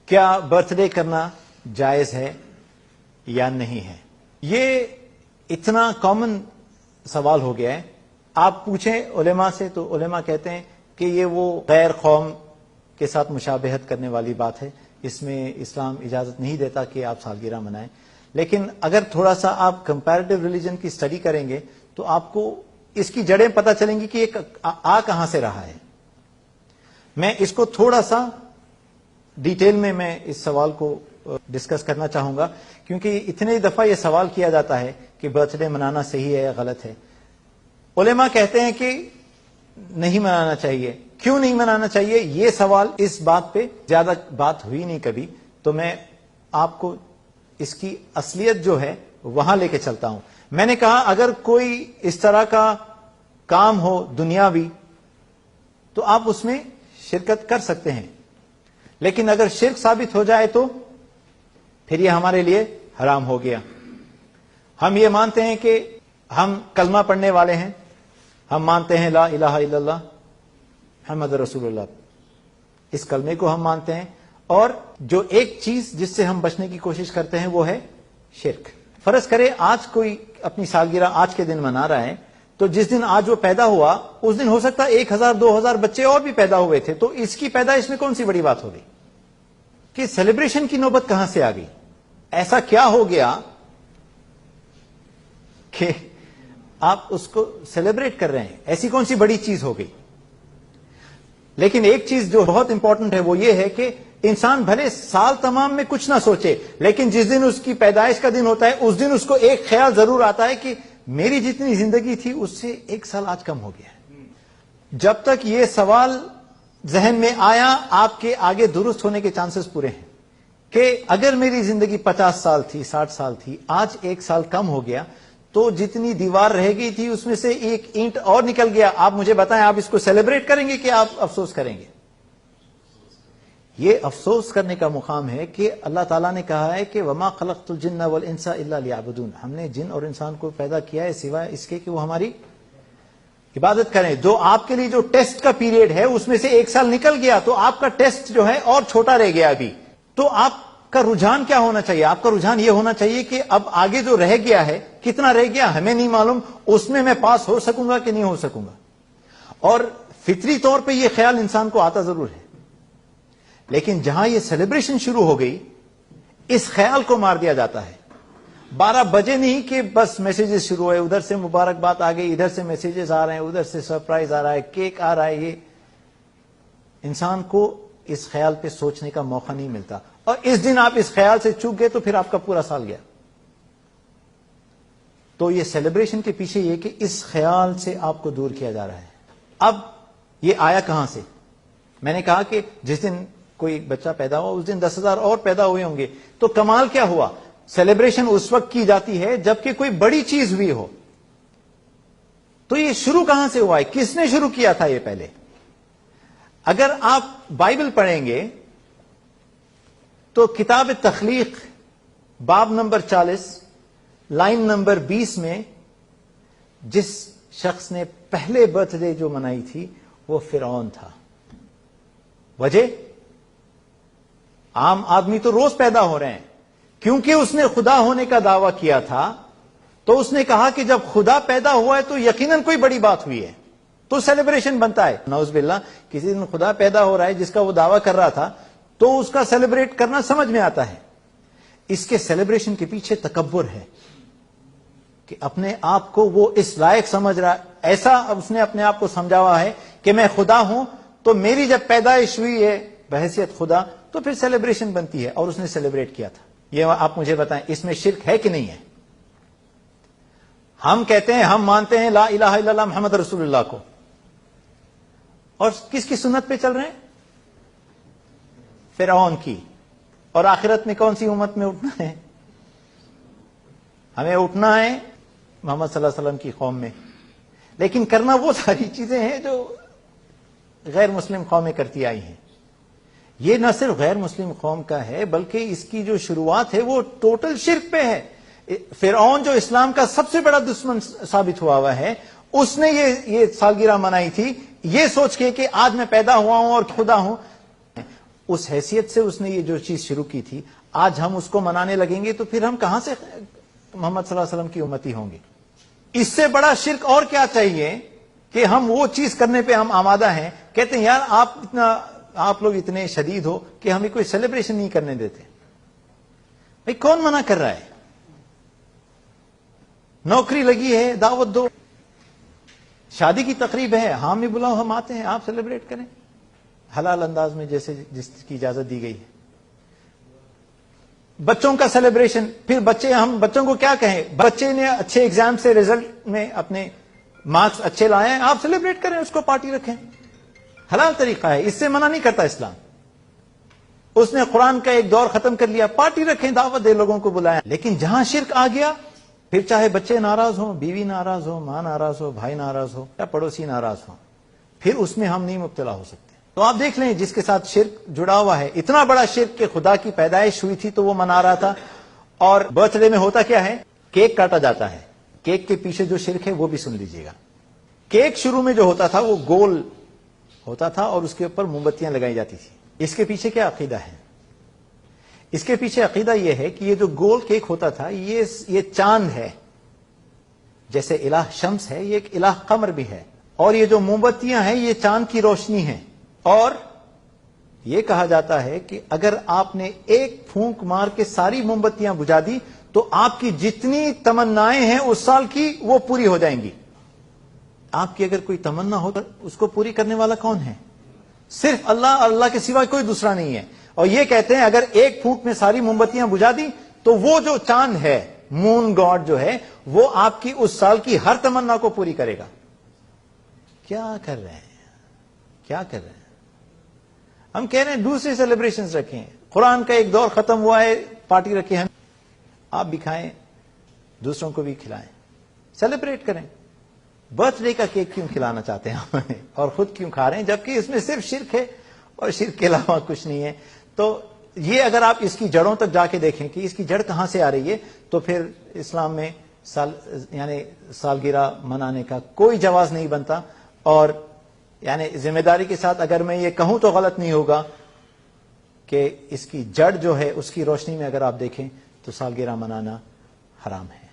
کیا birth day کرنا جائز ہے یا نہیں ہے؟ یہ اتنا کامن سوال ہو گیا ہے. آپ پوچھیں علماء سے تو علماء کہتے ہیں کہ یہ وہ غیر قوم کے ساتھ مشابہت کرنے والی بات ہے، اس میں اسلام اجازت نہیں دیتا کہ آپ سالگرہ منائیں. لیکن اگر تھوڑا سا آپ کمپیریٹو ریلیجن کی اسٹڈی کریں گے تو آپ کو اس کی جڑیں پتہ چلیں گی کہ یہ کہاں سے رہا ہے. میں اس کو تھوڑا سا ڈیٹیل میں اس سوال کو ڈسکس کرنا چاہوں گا، کیونکہ اتنے دفعہ یہ سوال کیا جاتا ہے کہ برتھ ڈے منانا صحیح ہے یا غلط ہے. علماء کہتے ہیں کہ نہیں منانا چاہیے. کیوں نہیں منانا چاہیے؟ یہ سوال اس بات پہ زیادہ بات ہوئی نہیں کبھی، تو میں آپ کو اس کی اصلیت جو ہے وہاں لے کے چلتا ہوں. میں نے کہا اگر کوئی اس طرح کا کام ہو دنیاوی تو آپ اس میں شرکت کر سکتے ہیں، لیکن اگر شرک ثابت ہو جائے تو پھر یہ ہمارے لیے حرام ہو گیا. ہم یہ مانتے ہیں کہ ہم کلمہ پڑھنے والے ہیں، ہم مانتے ہیں لا الہ الا اللہ محمد رسول اللہ، اس کلمے کو ہم مانتے ہیں، اور جو ایک چیز جس سے ہم بچنے کی کوشش کرتے ہیں وہ ہے شرک. فرض کرے آج کوئی اپنی سالگرہ آج کے دن منا رہا ہے، تو جس دن آج وہ پیدا ہوا اس دن ہو سکتا ہے 1000 2000 بچے اور بھی پیدا ہوئے تھے، تو اس کی پیدائش میں کون سی بڑی بات ہو گئی کہ سیلیبریشن کی نوبت کہاں سے آ گئی؟ ایسا کیا ہو گیا کہ آپ اس کو سیلیبریٹ کر رہے ہیں؟ ایسی کون سی بڑی چیز ہو گئی؟ لیکن ایک چیز جو بہت امپورٹنٹ ہے وہ یہ ہے کہ انسان بھلے سال تمام میں کچھ نہ سوچے، لیکن جس دن اس کی پیدائش کا دن ہوتا ہے اس دن اس کو ایک خیال ضرور آتا ہے کہ میری جتنی زندگی تھی اس سے 1 سال آج کم ہو گیا ہے. جب تک یہ سوال ذہن میں آیا آپ کے آگے درست ہونے کے چانسز پورے ہیں کہ اگر میری زندگی 50 سال تھی 60 سال تھی، آج 1 سال کم ہو گیا، تو جتنی دیوار رہ گئی تھی اس میں سے ایک اینٹ اور نکل گیا. آپ مجھے بتائیں آپ اس کو سیلیبریٹ کریں گے کہ آپ افسوس کریں گے؟ یہ افسوس کرنے کا مقام ہے کہ اللہ تعالیٰ نے کہا ہے کہ وما خلقت الجن والانس الا لیعبدون، ہم نے جن اور انسان کو پیدا کیا ہے سوائے اس کے کہ وہ ہماری عبادت کریں. جو آپ کے لیے جو ٹیسٹ کا پیریڈ ہے اس میں سے 1 سال نکل گیا تو آپ کا ٹیسٹ جو ہے اور چھوٹا رہ گیا ابھی. تو آپ کا رجحان کیا ہونا چاہیے؟ آپ کا رجحان یہ ہونا چاہیے کہ اب آگے جو رہ گیا ہے کتنا رہ گیا ہمیں نہیں معلوم، اس میں پاس ہو سکوں گا کہ نہیں ہو سکوں گا. اور فطری طور پہ یہ خیال انسان کو آتا ضرور ہے، لیکن جہاں یہ سیلیبریشن شروع ہو گئی اس خیال کو مار دیا جاتا ہے. 12 بجے نہیں کہ بس میسیجز شروع ہوئے، ادھر سے مبارکباد آ گئی، ادھر سے میسیجز آ رہے ہیں، ادھر سے سرپرائز آ رہا ہے، کیک آ رہا ہے. یہ انسان کو اس خیال پہ سوچنے کا موقع نہیں ملتا، اور اس دن آپ اس خیال سے چوک گئے تو پھر آپ کا پورا سال گیا. تو یہ سیلیبریشن کے پیچھے یہ کہ اس خیال سے آپ کو دور کیا جا رہا ہے. اب یہ آیا کہاں سے؟ میں نے کہا کہ جس دن کوئی بچہ پیدا ہوا اس دن 10,000 اور پیدا ہوئے ہوں گے. تو کمال کیا ہوا؟ سیلیبریشن اس وقت کی جاتی ہے جبکہ کوئی بڑی چیز ہوئی ہو. تو یہ شروع کہاں سے ہوا ہے؟ کس نے شروع کیا تھا یہ پہلے؟ اگر آپ بائبل پڑھیں گے تو کتاب تخلیق باب نمبر 40 لائن نمبر 20 میں جس شخص نے پہلے برتھ ڈے جو منائی تھی وہ فرعون تھا. وجہ؟ عام آدمی تو روز پیدا ہو رہے ہیں، کیونکہ اس نے خدا ہونے کا دعویٰ کیا تھا تو اس نے کہا کہ جب خدا پیدا ہوا ہے تو یقیناً کوئی بڑی بات ہوئی ہے، تو سیلیبریشن بنتا ہے. نعوذ باللہ، کسی دن خدا پیدا ہو رہا ہے جس کا وہ دعویٰ کر رہا تھا تو اس کا سیلیبریٹ کرنا سمجھ میں آتا ہے. اس کے سیلیبریشن کے پیچھے تکبر ہے کہ اپنے آپ کو وہ اس لائق سمجھ رہا ہے، ایسا اس نے اپنے آپ کو سمجھا ہوا ہے کہ میں خدا ہوں، تو میری جب پیدائش ہوئی ہے بحیثیت خدا تو پھر سیلیبریشن بنتی ہے، اور اس نے سیلیبریٹ کیا تھا. یہ آپ مجھے بتائیں اس میں شرک ہے کہ نہیں ہے؟ ہم کہتے ہیں ہم مانتے ہیں لا الہ الا اللہ محمد رسول اللہ کو، اور کس کی سنت پہ چل رہے ہیں؟ فرعون کی. اور آخرت میں کون سی امت میں اٹھنا ہے؟ ہمیں اٹھنا ہے محمد صلی اللہ علیہ وسلم کی قوم میں. لیکن کرنا وہ ساری چیزیں ہیں جو غیر مسلم قومیں کرتی آئی ہیں. یہ نہ صرف غیر مسلم قوم کا ہے بلکہ اس کی جو شروعات ہے وہ ٹوٹل شرک پہ ہے. فرعون جو اسلام کا سب سے بڑا دشمن ثابت ہوا ہے، اس نے یہ سالگرہ منائی تھی یہ سوچ کے کہ آج میں پیدا ہوا ہوں اور خدا ہوں. اس حیثیت سے اس نے یہ جو چیز شروع کی تھی، آج ہم اس کو منانے لگیں گے تو پھر ہم کہاں سے محمد صلی اللہ علیہ وسلم کی امتی ہوں گے؟ اس سے بڑا شرک اور کیا چاہیے کہ ہم وہ چیز کرنے پہ ہم آمادہ ہیں، کہتے ہیں یار آپ لوگ اتنے شدید ہو کہ ہمیں کوئی سیلیبریشن نہیں کرنے دیتے۔ بھائی کون منع کر رہا ہے؟ نوکری لگی ہے، دعوت دو، شادی کی تقریب ہے، ہاں میں بلاؤ، ہم آتے ہیں، آپ سیلیبریٹ کریں حلال انداز میں جیسے جس کی اجازت دی گئی ہے۔ بچوں کا سیلیبریشن، پھر ہم بچوں کو کیا کہیں؟ بچے نے اچھے ایگزام سے رزلٹ میں اپنے مارکس اچھے لائے ہیں، آپ سیلیبریٹ کریں، اس کو پارٹی رکھیں، حلال طریقہ ہے، اس سے منع نہیں کرتا اسلام۔ اس نے قرآن کا ایک دور ختم کر لیا، پارٹی رکھیں، دعوت دے، لوگوں کو بلائیں۔ لیکن جہاں شرک آ گیا، پھر چاہے بچے ناراض ہوں، بیوی ناراض ہو، ماں ناراض ہو، بھائی ناراض ہو یا پڑوسی ناراض ہو، پھر اس میں ہم نہیں مبتلا ہو سکتے۔ تو آپ دیکھ لیں جس کے ساتھ شرک جڑا ہوا ہے، اتنا بڑا شرک کہ خدا کی پیدائش ہوئی تھی تو وہ منا رہا تھا، اور برتھ ڈے میں ہوتا کیا ہے؟ کیک کاٹا جاتا ہے۔ کیک کے پیچھے جو شرک ہے وہ بھی سن لیجئے گا۔ کیک شروع میں جو ہوتا تھا وہ گول ہوتا تھا اور اس کے اوپر موم بتیاں لگائی جاتی تھی۔ اس کے پیچھے کیا عقیدہ ہے؟ اس کے پیچھے عقیدہ یہ ہے کہ یہ جو گول کیک ہوتا تھا یہ چاند ہے، جیسے الہ شمس ہے، یہ ایک الہ قمر بھی ہے، اور یہ جو موم بتیاں ہیں یہ چاند کی روشنی ہیں۔ اور یہ کہا جاتا ہے کہ اگر آپ نے ایک پھونک مار کے ساری موم بتیاں بجھا دی تو آپ کی جتنی تمنائیں ہیں اس سال کی وہ پوری ہو جائیں گی۔ آپ کی اگر کوئی تمنا ہو تو اس کو پوری کرنے والا کون ہے؟ صرف اللہ، اور اللہ کے سوا کوئی دوسرا نہیں ہے۔ اور یہ کہتے ہیں اگر ایک پھونک میں ساری موم بتیاں بجھا دی تو وہ جو چاند ہے، مون گاڈ جو ہے، وہ آپ کی اس سال کی ہر تمنا کو پوری کرے گا۔ کیا کر رہے ہیں؟ کیا کر رہے ہیں؟ ہم کہہ رہے ہیں دوسرے سیلیبریشنز رکھیں، قرآن کا ایک دور ختم ہوا ہے، پارٹی رکھیں، ہم آپ بھی کھائیں، دوسروں کو بھی کھلائیں، سیلیبریٹ کریں۔ برتھ ڈے کا کیک کیوں کھلانا چاہتے ہیں ہمیں اور خود کیوں کھا رہے ہیں، جبکہ اس میں صرف شرک ہے اور شرک کے علاوہ کچھ نہیں ہے۔ تو یہ اگر آپ اس کی جڑوں تک جا کے دیکھیں کہ اس کی جڑ کہاں سے آ رہی ہے، تو پھر اسلام میں یعنی سالگرہ منانے کا کوئی جواز نہیں بنتا۔ اور یعنی ذمہ داری کے ساتھ اگر میں یہ کہوں تو غلط نہیں ہوگا کہ اس کی جڑ جو ہے اس کی روشنی میں اگر آپ دیکھیں تو سالگرہ منانا حرام ہے۔